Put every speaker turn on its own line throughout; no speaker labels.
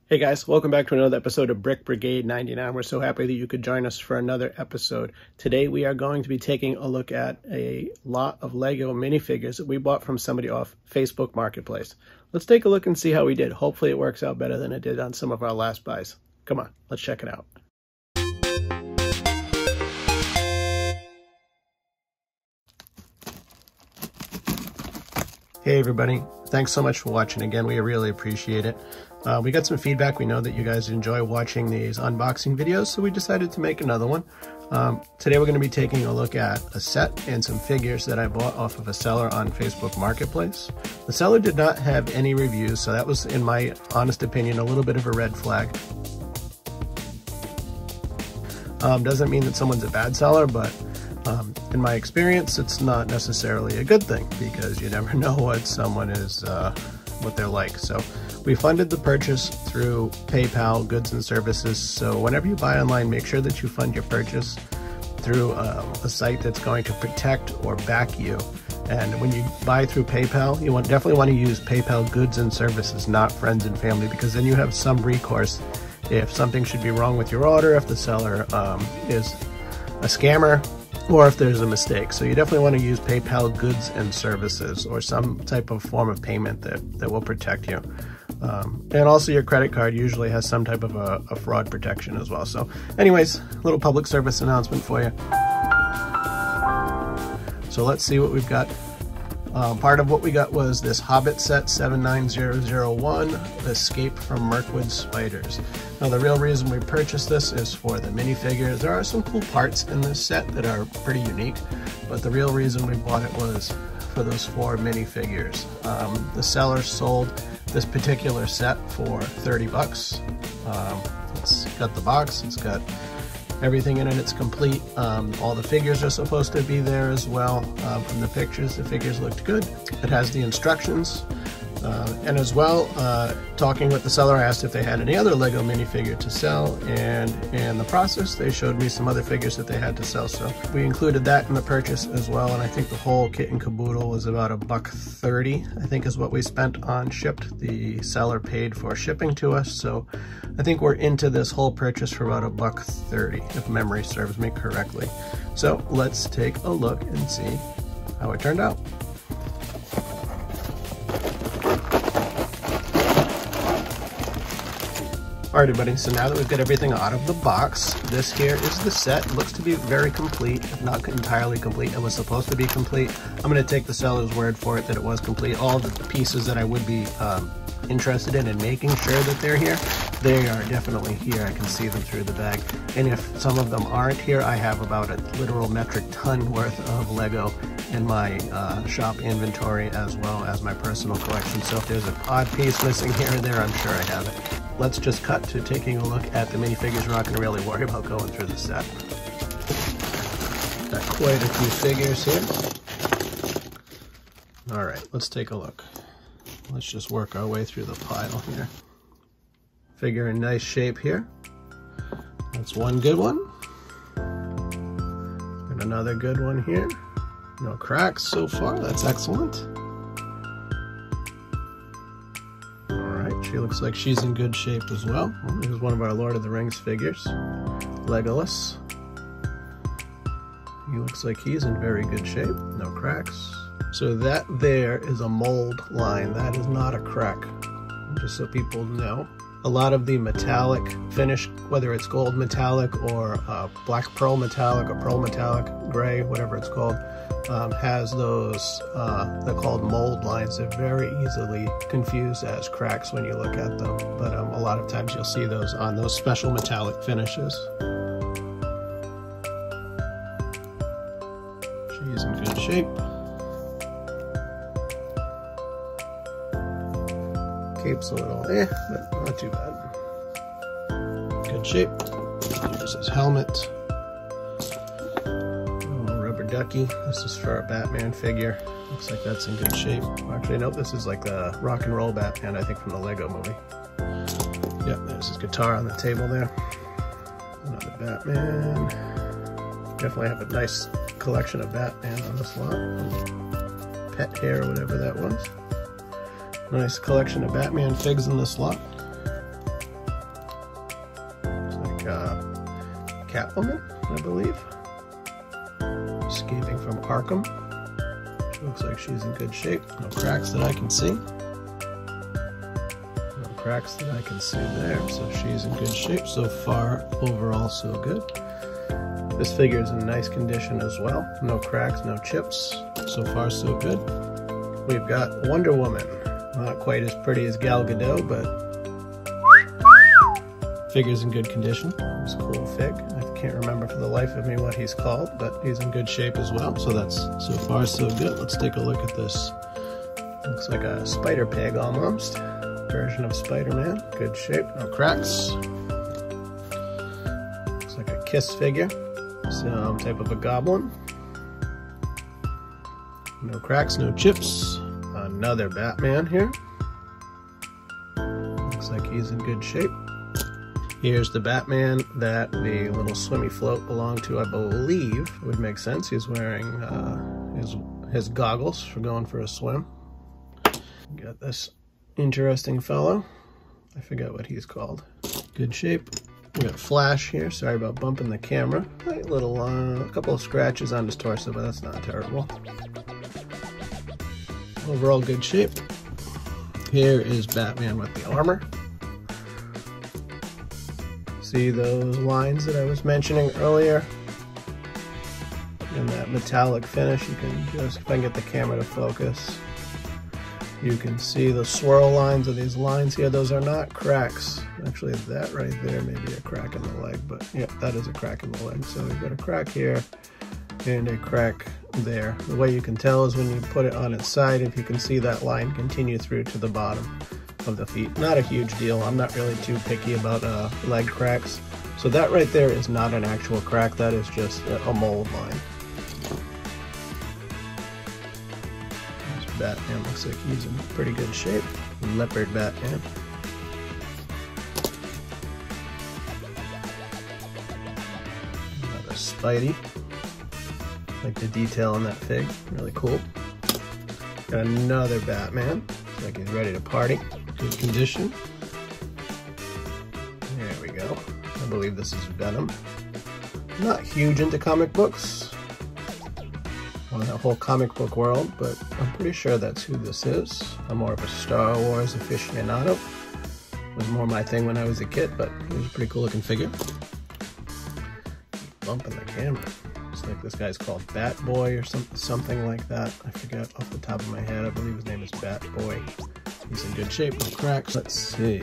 Hey guys, welcome back to another episode of Brick Brigade 99. We're so happy that you could join us for another episode. Today we are going to be taking a look at a lot of Lego minifigures that we bought from somebody off Facebook Marketplace. Let's take a look and see how we did. Hopefully it works out better than it did on some of our last buys. Come on, let's check it out. Hey everybody, thanks so much for watching again. We really appreciate it. We got some feedback. We know that you guys enjoy watching these unboxing videos, so we decided to make another one. Today we're going to be taking a look at a set and some figures that I bought off of a seller on Facebook Marketplace. The seller did not have any reviews, so that was, in my honest opinion, a little bit of a red flag. Doesn't mean that someone's a bad seller, but in my experience, it's not necessarily a good thing because you never know what someone is, what they're like. So we funded the purchase through PayPal, goods and services. So whenever you buy online, make sure that you fund your purchase through a site that's going to protect or back you. And when you buy through PayPal, you definitely want to use PayPal goods and services, not friends and family, because then you have some recourse if something should be wrong with your order, if the seller is a scammer, or if there's a mistake. So you definitely want to use PayPal goods and services or some type of form of payment that will protect you. And also your credit card usually has some type of a fraud protection as well. So anyways, a little public service announcement for you. So let's see what we've got. Part of what we got was this Hobbit set 79001, Escape from Mirkwood Spiders. Now the real reason we purchased this is for the minifigures. There are some cool parts in this set that are pretty unique, but the real reason we bought it was for those 4 minifigures. The seller sold this particular set for 30 bucks. It's got the box, it's got everything in it, it's complete. All the figures are supposed to be there as well. From the pictures, the figures looked good. It has the instructions. And as well, talking with the seller, I asked if they had any other Lego minifigure to sell, and in the process they showed me some other figures that they had to sell, so we included that in the purchase as well. And I think the whole kit and caboodle was about $1.30, I think is what we spent on shipped. The seller paid for shipping to us, so I think we're into this whole purchase for about $1.30 if memory serves me correctly. So let's take a look and see how it turned out. Alright everybody, so now that we've got everything out of the box, this here is the set. It looks to be very complete, if not entirely complete. It was supposed to be complete. I'm going to take the seller's word for it that it was complete. All the pieces that I would be interested in and making sure that they're here, they are definitely here. I can see them through the bag. And if some of them aren't here, I have about a literal metric ton worth of Lego in my shop inventory as well as my personal collection. So if there's an odd piece missing here or there, I'm sure I have it. Let's just cut to taking a look at the minifigures. We're not going to really worry about going through the set. Got quite a few figures here. Alright, let's take a look. Let's just work our way through the pile here. Figure in nice shape here. That's one good one. And another good one here. No cracks so far, that's excellent. She looks like she's in good shape as well. Here's one of our Lord of the Rings figures, Legolas. He looks like he's in very good shape, no cracks. So that there is a mold line, that is not a crack, just so people know. A lot of the metallic finish, whether it's gold metallic or black pearl metallic or pearl metallic, gray, whatever it's called, has those, they're called mold lines. They're very easily confused as cracks when you look at them, but a lot of times you'll see those on those special metallic finishes. She's in good shape. Cape's a little but not too bad. Good shape. Here's his helmet. Ducky. This is for a Batman figure. Looks like that's in good shape. Actually, nope, this is like the rock and roll Batman, I think, from the Lego movie. Yep, there's his guitar on the table there. Another Batman. Definitely have a nice collection of Batman on this lot. Pet hair, or whatever that was. Nice collection of Batman figs in this lot. Catwoman, I believe. Escaping from Arkham. She looks like she's in good shape. No cracks that I can see. No cracks that I can see there, so she's in good shape so far. Overall, so good. This figure is in nice condition as well. No cracks, no chips. So far, so good. We've got Wonder Woman. Not quite as pretty as Gal Gadot, but figure's in good condition. It's a cool fig. I can't remember for the life of me what he's called, but he's in good shape as well. So that's so far so good. Let's take a look at this. Looks like a Spider Pig almost. Version of Spider-Man. Good shape, no cracks. Looks like a Kiss figure. Some type of a goblin. No cracks, no chips. Another Batman here. Looks like he's in good shape. Here's the Batman that the little swimmy float belonged to, I believe. Would make sense. He's wearing his goggles for going for a swim. Got this interesting fellow. I forget what he's called. Good shape. We got Flash here. Sorry about bumping the camera. Light little, a couple of scratches on his torso, but that's not terrible. Overall good shape. Here is Batman with the armor. See those lines that I was mentioning earlier? In that metallic finish, you can just, if I can get the camera to focus, you can see the swirl lines of these lines here. Those are not cracks. Actually, that right there may be a crack in the leg, but yeah, that is a crack in the leg. So we've got a crack here and a crack there. The way you can tell is when you put it on its side, if you can see that line continue through to the bottom of the feet. Not a huge deal. I'm not really too picky about leg cracks. So that right there is not an actual crack. That is just a mold line. Batman looks like he's in pretty good shape. Leopard Batman. Another Spidey. Like the detail on that fig, really cool. Got another Batman. Looks like he's ready to party. Good condition. There we go. I believe this is Venom. I'm not huge into comic books. On that whole comic book world, but I'm pretty sure that's who this is. I'm more of a Star Wars aficionado. It was more my thing when I was a kid, but it was a pretty cool looking figure. Bumping the camera. Looks like this guy's called Bat Boy or something like that. I forget off the top of my head. I believe his name is Bat Boy. He's in good shape, no cracks. Let's see.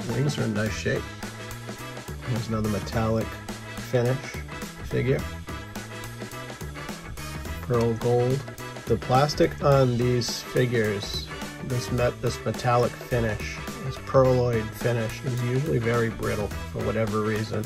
Wings are in nice shape. There's another metallic finish figure. Pearl gold. The plastic on these figures, this metallic finish, this pearloid finish, is usually very brittle for whatever reason.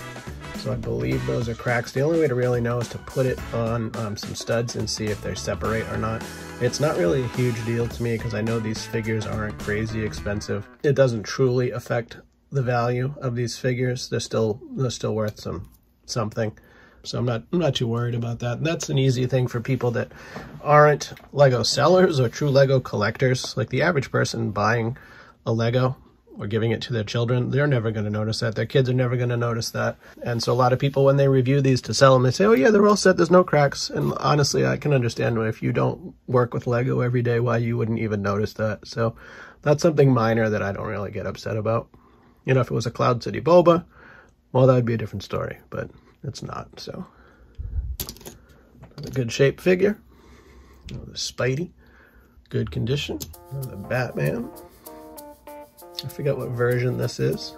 So I believe those are cracks. The only way to really know is to put it on some studs and see if they separate or not. It's not really a huge deal to me because I know these figures aren't crazy expensive. It doesn't truly affect the value of these figures. They're still worth something. So I'm not too worried about that. And that's an easy thing for people that aren't Lego sellers or true Lego collectors. Like the average person buying a Lego or giving it to their children, they're never going to notice that. Their kids are never going to notice that. And so a lot of people, when they review these to sell them, they say, oh yeah, they're all set, there's no cracks. And honestly, I can understand if you don't work with Lego every day, why you wouldn't even notice that. So that's something minor that I don't really get upset about. You know, if it was a Cloud City Boba, well, that would be a different story, but it's not. So a good shape figure. Another Spidey, good condition. Another Batman. I forget what version this is.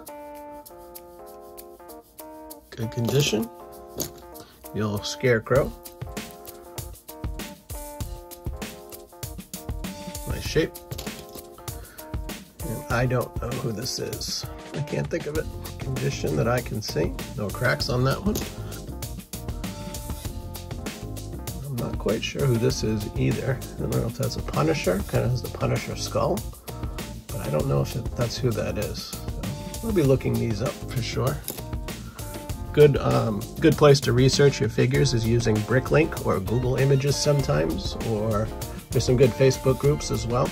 Good condition. The old Scarecrow. Nice shape. And I don't know who this is. I can't think of it. Condition that I can see. No cracks on that one. I'm not quite sure who this is either. I don't know if that's a Punisher. Kind of has the Punisher skull. But I don't know if that's who that is. So we'll be looking these up for sure. Good place to research your figures is using Bricklink or Google Images sometimes, or there's some good Facebook groups as well.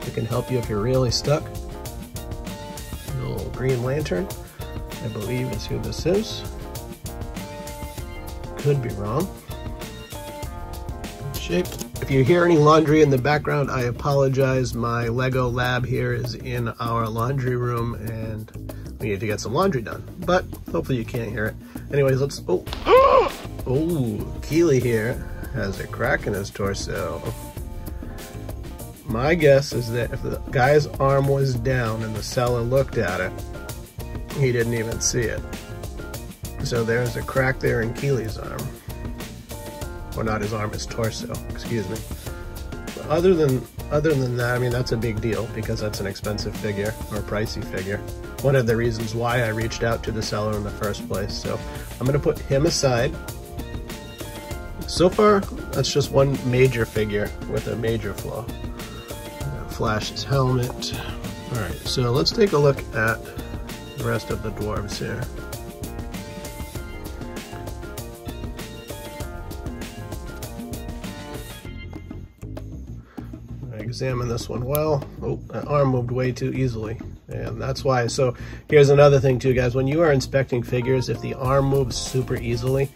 It can help you if you're really stuck. No little Green Lantern, I believe is who this is. Could be wrong. Shape. If you hear any laundry in the background, I apologize. My Lego lab here is in our laundry room and we need to get some laundry done, but hopefully you can't hear it. Anyways, let's, oh, Keely here has a crack in his torso. My guess is that if the guy's arm was down and the seller looked at it, he didn't even see it. So there's a crack there in Keely's arm. Or not his arm, his torso, excuse me. But other than that, I mean, that's a big deal because that's an expensive figure or a pricey figure. One of the reasons why I reached out to the seller in the first place. So I'm gonna put him aside. So far, that's just one major figure with a major flaw. Flash his helmet. All right, so let's take a look at the rest of the dwarves here. Examine this one well. Oh, that arm moved way too easily, and that's why. So here's another thing too, guys. When you are inspecting figures, if the arm moves super easily,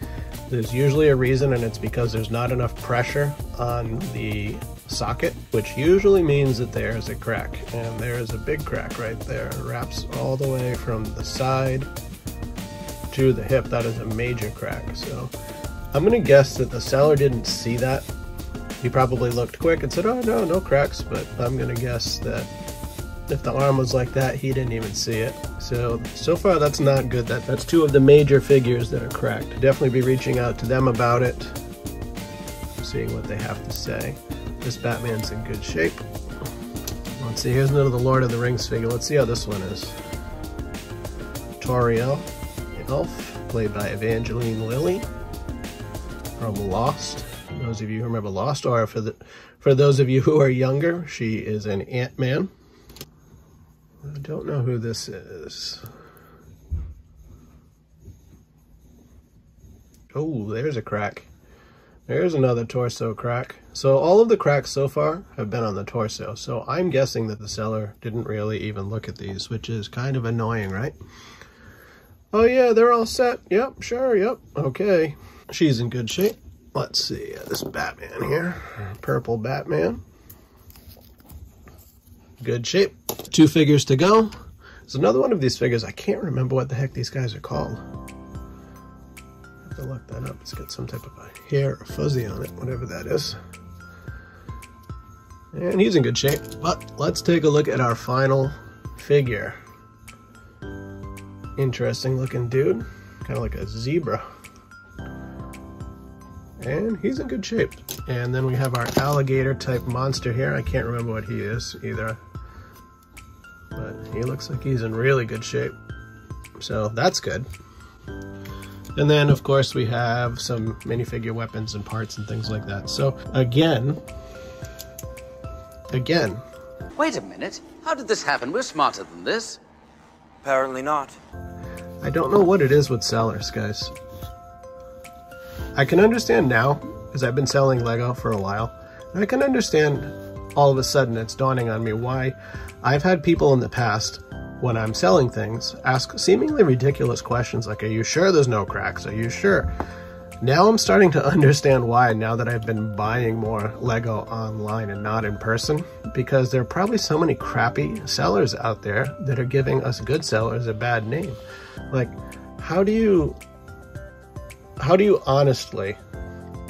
there's usually a reason, and it's because there's not enough pressure on the socket, which usually means that there's a crack, and there's a big crack right there. It wraps all the way from the side to the hip. That is a major crack. So I'm gonna guess that the seller didn't see that. He probably looked quick and said, oh no, no cracks, but I'm gonna guess that if the arm was like that, he didn't even see it. So far that's not good. That's two of the major figures that are cracked. Definitely be reaching out to them about it, seeing what they have to say. This Batman's in good shape. Let's see, here's another Lord of the Rings figure. Let's see how this one is. Toriel, the elf, played by Evangeline Lilly from Lost. Those of you who remember Lost, or for those of you who are younger, she is an Ant-Man. I don't know who this is. Oh, there's a crack. There's another torso crack. So all of the cracks so far have been on the torso. So I'm guessing that the seller didn't really even look at these, which is kind of annoying, right? Oh yeah, they're all set. Yep, sure, yep, okay. She's in good shape. Let's see, this Batman here, purple Batman. Good shape. 2 figures to go. There's another one of these figures. I can't remember what the heck these guys are called. I have to look that up. It's got some type of a hair or fuzzy on it, whatever that is. And he's in good shape. But let's take a look at our final figure. Interesting looking dude. Kind of like a zebra. And he's in good shape. And then we have our alligator type monster here. I can't remember what he is either, but he looks like he's in really good shape. So that's good. And then of course we have some minifigure weapons and parts and things like that. So again.
Wait a minute. How did this happen? We're smarter than this.
Apparently not.
I don't know what it is with sellers, guys. I can understand now, because I've been selling Lego for a while, and I can understand all of a sudden it's dawning on me why I've had people in the past, when I'm selling things, ask seemingly ridiculous questions like, are you sure there's no cracks? Are you sure? Now I'm starting to understand why, now that I've been buying more Lego online and not in person, because there are probably so many crappy sellers out there that are giving us good sellers a bad name. Like, how do you honestly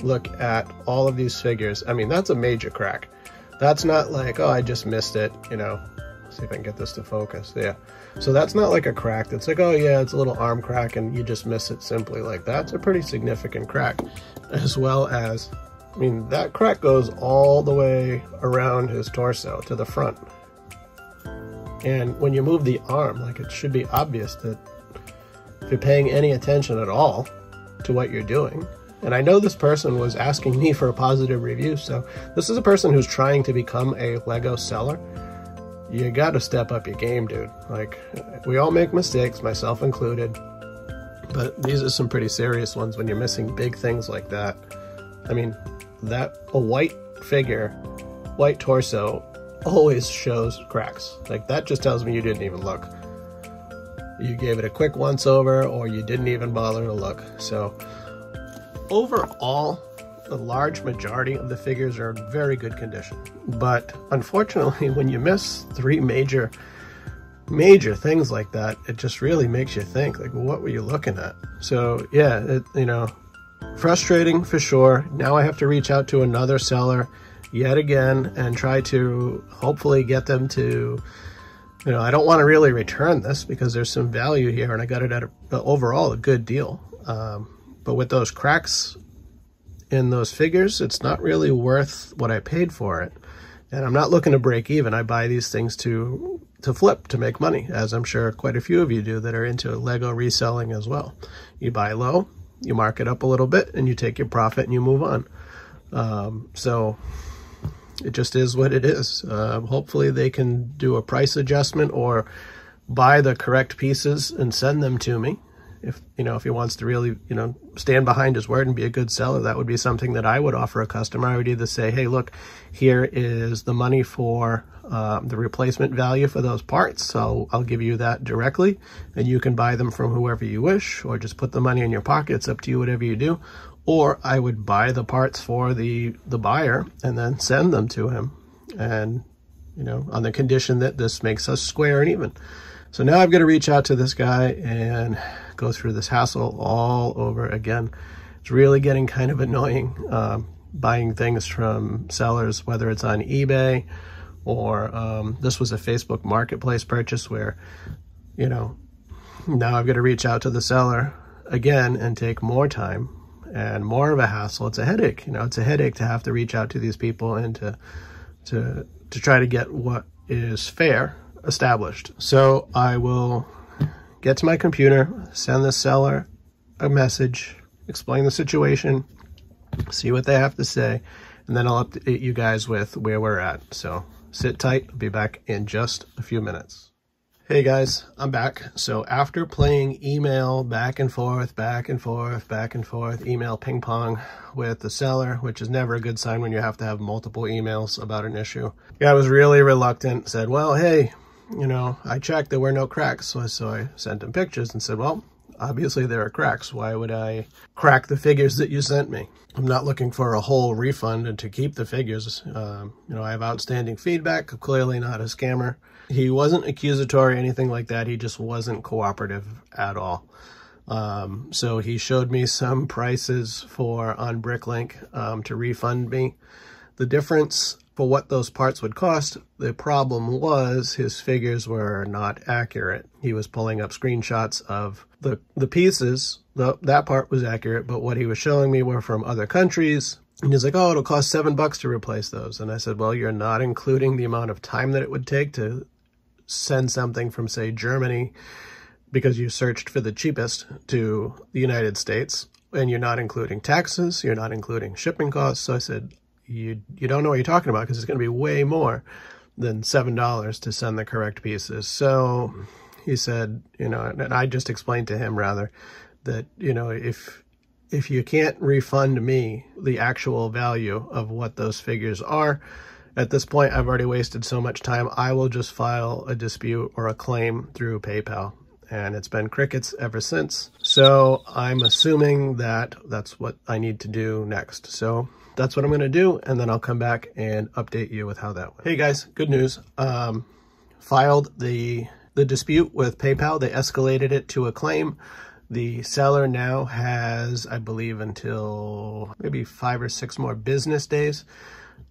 look at all of these figures? I mean, that's a major crack. That's not like, oh, I just missed it, you know. See if I can get this to focus. Yeah. So that's not like a crack that's like, oh yeah, it's a little arm crack and you just miss it simply. Like, that's a pretty significant crack. As well as, I mean, that crack goes all the way around his torso to the front. And when you move the arm, like, it should be obvious that if you're paying any attention at all to what you're doing. And I know this person was asking me for a positive review, so this is a person who's trying to become a Lego seller. You gotta step up your game, dude. Like, we all make mistakes, myself included, but these are some pretty serious ones when you're missing big things like that. I mean, a white figure, white torso, always shows cracks. Like, that just tells me you didn't even look. you gave it a quick once over, or you didn't even bother to look. So overall, the large majority of the figures are in very good condition. But unfortunately, when you miss three major things like that, it just really makes you think, like, what were you looking at? So yeah, frustrating for sure. Now I have to reach out to another seller yet again and try to hopefully get them to, I don't want to really return this because there's some value here and I got it at overall a good deal. But with those cracks in those figures, it's not really worth what I paid for it. And I'm not looking to break even. I buy these things to flip, to make money, as I'm sure quite a few of you do that are into Lego reselling as well. You buy low, you mark it up a little bit, and you take your profit and you move on. So it just is what it is. Hopefully they can do a price adjustment or buy the correct pieces and send them to me. If he wants to really, stand behind his word and be a good seller, that would be something that I would offer a customer. I would either say, hey, look, here is the money for the replacement value for those parts. So I'll give you that directly and you can buy them from whoever you wish, or just put the money in your pocket. It's up to you, whatever you do. Or I would buy the parts for the buyer and then send them to him. And, on the condition that this makes us square and even. So now I've got to reach out to this guy and go through this hassle all over again. It's really getting kind of annoying buying things from sellers, whether it's on eBay or this was a Facebook Marketplace purchase where, now I've got to reach out to the seller again and take more time and more of a hassle. It's a headache. It's a headache to have to reach out to these people and to try to get what is fair established. So I will get to my computer, send the seller a message, explain the situation, see what they have to say, and then I'll update you guys with where we're at. So sit tight, I'll be back in just a few minutes. Hey guys, I'm back. So after playing email back and forth, email ping pong with the seller, which is never a good sign when you have to have multiple emails about an issue. Yeah, I was really reluctant, said, well, hey, I checked, there were no cracks. So I sent him pictures and said, well, obviously there are cracks. Why would I crack the figures that you sent me? I'm not looking for a whole refund and to keep the figures. I have outstanding feedback. I'm clearly not a scammer. He wasn't accusatory or anything like that. He just wasn't cooperative at all. So he showed me some prices on BrickLink to refund me. The difference for what those parts would cost, the problem was his figures were not accurate. He was pulling up screenshots of the pieces. That part was accurate, but what he was showing me were from other countries. And he's like, oh, it'll cost $7 to replace those. And I said, well, you're not including the amount of time that it would take to send something from, say, Germany, because you searched for the cheapest, to the United States, and you're not including taxes, you're not including shipping costs. So I said, you don't know what you're talking about, because it's going to be way more than $7 to send the correct pieces. So he said, and I just explained to him rather that, if you can't refund me the actual value of what those figures are, at this point, I've already wasted so much time. I will just file a dispute or a claim through PayPal. And it's been crickets ever since. So I'm assuming that that's what I need to do next. So that's what I'm going to do. And then I'll come back and update you with how that went. Hey guys, good news. Filed the dispute with PayPal. They escalated it to a claim. The seller now has, I believe, until maybe 5 or 6 more business days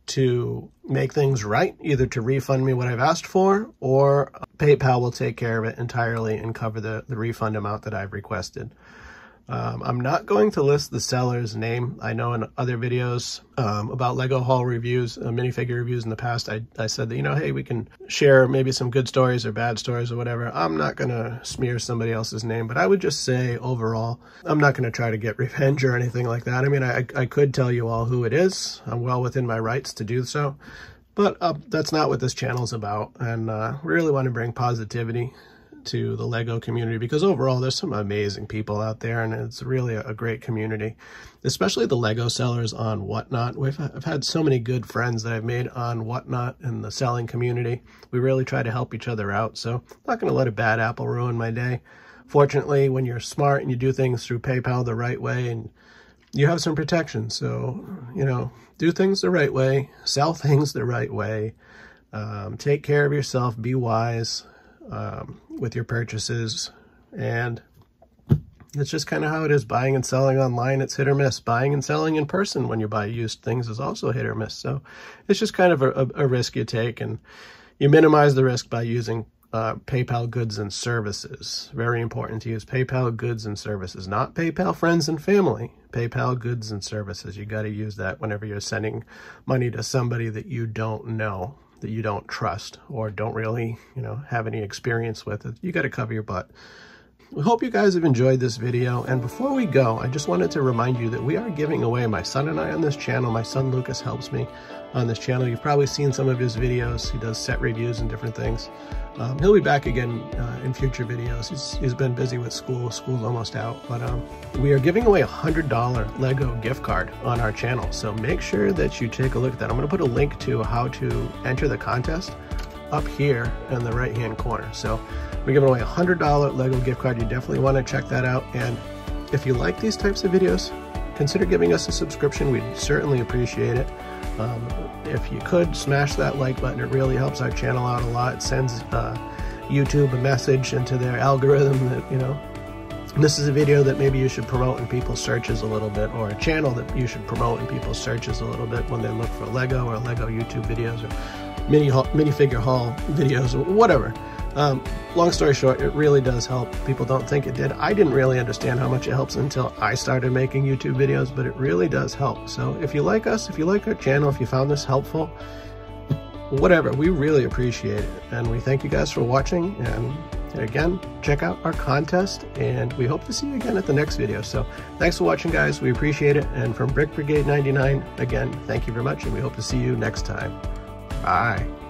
to make things right, either to refund me what I've asked for, or PayPal will take care of it entirely and cover the refund amount that I've requested. I'm not going to list the seller's name. I know in other videos about Lego haul reviews, minifigure reviews in the past, I said that, hey, we can share maybe some good stories or bad stories or whatever. I'm not going to smear somebody else's name, but I would just say overall, I'm not going to try to get revenge or anything like that. I mean, I could tell you all who it is. I'm well within my rights to do so, but that's not what this channel is about. And really want to bring positivity to the Lego community, because overall there's some amazing people out there, and it's really a great community, especially the Lego sellers on Whatnot. I've had so many good friends that I've made on Whatnot in the selling community. We really try to help each other out, so I'm not going to let a bad apple ruin my day. Fortunately, when you're smart and you do things through PayPal the right way, and you have some protection, so, you know, do things the right way, sell things the right way, take care of yourself, be wise with your purchases, and it's just kind of how it is. Buying and selling online, it's hit or miss. Buying and selling in person when you buy used things is also hit or miss. So it's just kind of a risk you take, and you minimize the risk by using PayPal goods and services. Very important to use PayPal goods and services, not PayPal friends and family. PayPal goods and services. You got to use that whenever you're sending money to somebody that you don't know, that you don't trust, or don't really, you know, have any experience with it. You got to cover your butt. We hope you guys have enjoyed this video, and before we go, I just wanted to remind you that we are giving away, my son and I on this channel. My son Lucas helps me on this channel. You've probably seen some of his videos. He does set reviews and different things. He'll be back again in future videos. He's been busy with school. School's almost out, but we are giving away a $100 Lego gift card on our channel, so make sure that you take a look at that. I'm going to put a link to how to enter the contest up here in the right hand corner. So we're giving away a $100 Lego gift card. You definitely want to check that out, and if you like these types of videos, consider giving us a subscription. We'd certainly appreciate it. If you could, smash that like button. It really helps our channel out a lot. It sends YouTube a message into their algorithm that, you know, this is a video that maybe you should promote in people's searches a little bit, or a channel that you should promote in people's searches a little bit when they look for Lego or Lego YouTube videos, or minifigure haul videos, or whatever. Long story short, it really does help. People don't think it did. I didn't really understand how much it helps until I started making YouTube videos, but it really does help. So if you like us, if you like our channel, if you found this helpful, whatever, we really appreciate it. And we thank you guys for watching. And again, check out our contest, and we hope to see you again at the next video. So thanks for watching, guys. We appreciate it. And from Brick Brigade 99, again, thank you very much, and we hope to see you next time. Bye.